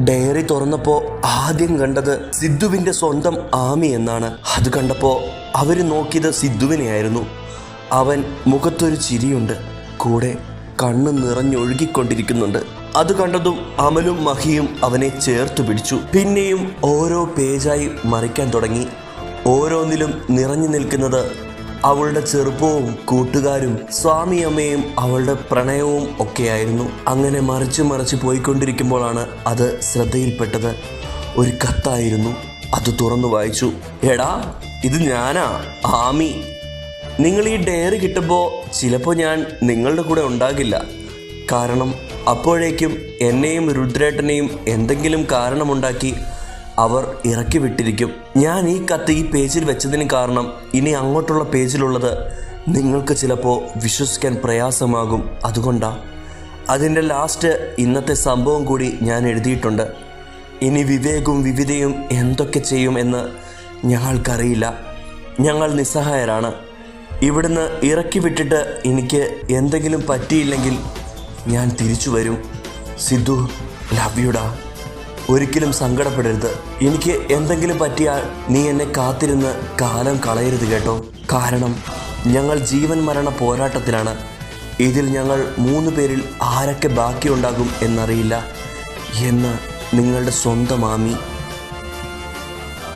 Diary തുറന്നപ്പോൾ ആദ്യം കണ്ടത് സിദ്ധുവിൻ്റെ സ്വന്തം ആമി എന്നാണ്. അത് കണ്ടപ്പോൾ അവർ നോക്കിയത് സിദ്ധുവിനെയായിരുന്നു. അവൻ മുഖത്തൊരു ചിരിയുണ്ട്, കൂടെ കണ്ണ് നിറഞ്ഞൊഴുകിക്കൊണ്ടിരിക്കുന്നുണ്ട്. അത് കണ്ടതും അമലും മഹിയും അവനെ ചേർത്ത് പിടിച്ചു. പിന്നെയും ഓരോ പേജായി മറിക്കാൻ തുടങ്ങി. ഓരോന്നിലും നിറഞ്ഞു നിൽക്കുന്നത് അവളുടെ ചെറുപ്പവും കൂട്ടുകാരും സ്വാമിയമ്മയും അവളുടെ പ്രണയവും ഒക്കെയായിരുന്നു. അങ്ങനെ മറിച്ച് പോയിക്കൊണ്ടിരിക്കുമ്പോഴാണ് അത് ശ്രദ്ധയിൽപ്പെട്ടത്. ഒരു കത്തായിരുന്നു. അത് തുറന്നു വായിച്ചു. എടാ, ഇത് ഞാനാ, ആമി. നിങ്ങൾ ഈ ഡയറി കിട്ടുമ്പോൾ ചിലപ്പോൾ ഞാൻ നിങ്ങളുടെ കൂടെ ഉണ്ടാകില്ല. കാരണം അപ്പോഴേക്കും എന്നെയും രുദ്രേട്ടനെയും എന്തെങ്കിലും കാരണമുണ്ടാക്കി അവർ ഇറക്കി വിട്ടിരിക്കും. ഞാൻ ഈ കത്ത് ഈ പേജിൽ വെച്ചതിന് കാരണം ഇനി അങ്ങോട്ടുള്ള പേജിലുള്ളത് നിങ്ങൾക്ക് ചിലപ്പോൾ വിശ്വസിക്കാൻ പ്രയാസമാകും. അതുകൊണ്ടാണ്. അതിൻ്റെ ലാസ്റ്റ് ഇന്നത്തെ സംഭവം കൂടി ഞാൻ എഴുതിയിട്ടുണ്ട്. ഇനി വിവേകും വിവിധയും എന്തൊക്കെ ചെയ്യും എന്ന് ഞങ്ങൾക്കറിയില്ല. ഞങ്ങൾ നിസ്സഹായരാണ്. ഇവിടുന്ന് ഇറക്കി വിട്ടിട്ട് എനിക്ക് എന്തെങ്കിലും പറ്റിയില്ലെങ്കിൽ ഞാൻ തിരിച്ചു വരും. സിദ്ധു, ലവ് യുടാ. ഒരിക്കലും സങ്കടപ്പെടരുത്. എനിക്ക് എന്തെങ്കിലും പറ്റിയാൽ നീ എന്നെ കാത്തിരുന്ന് കാലം കളയരുത് കേട്ടോ. കാരണം ഞങ്ങൾ ജീവൻ മരണ പോരാട്ടത്തിലാണ്. ഇതിൽ ഞങ്ങൾ 3 പേരിൽ ആരൊക്കെ ബാക്കിയുണ്ടാകും എന്നറിയില്ല എന്ന് നിങ്ങളുടെ സ്വന്തം ആമി.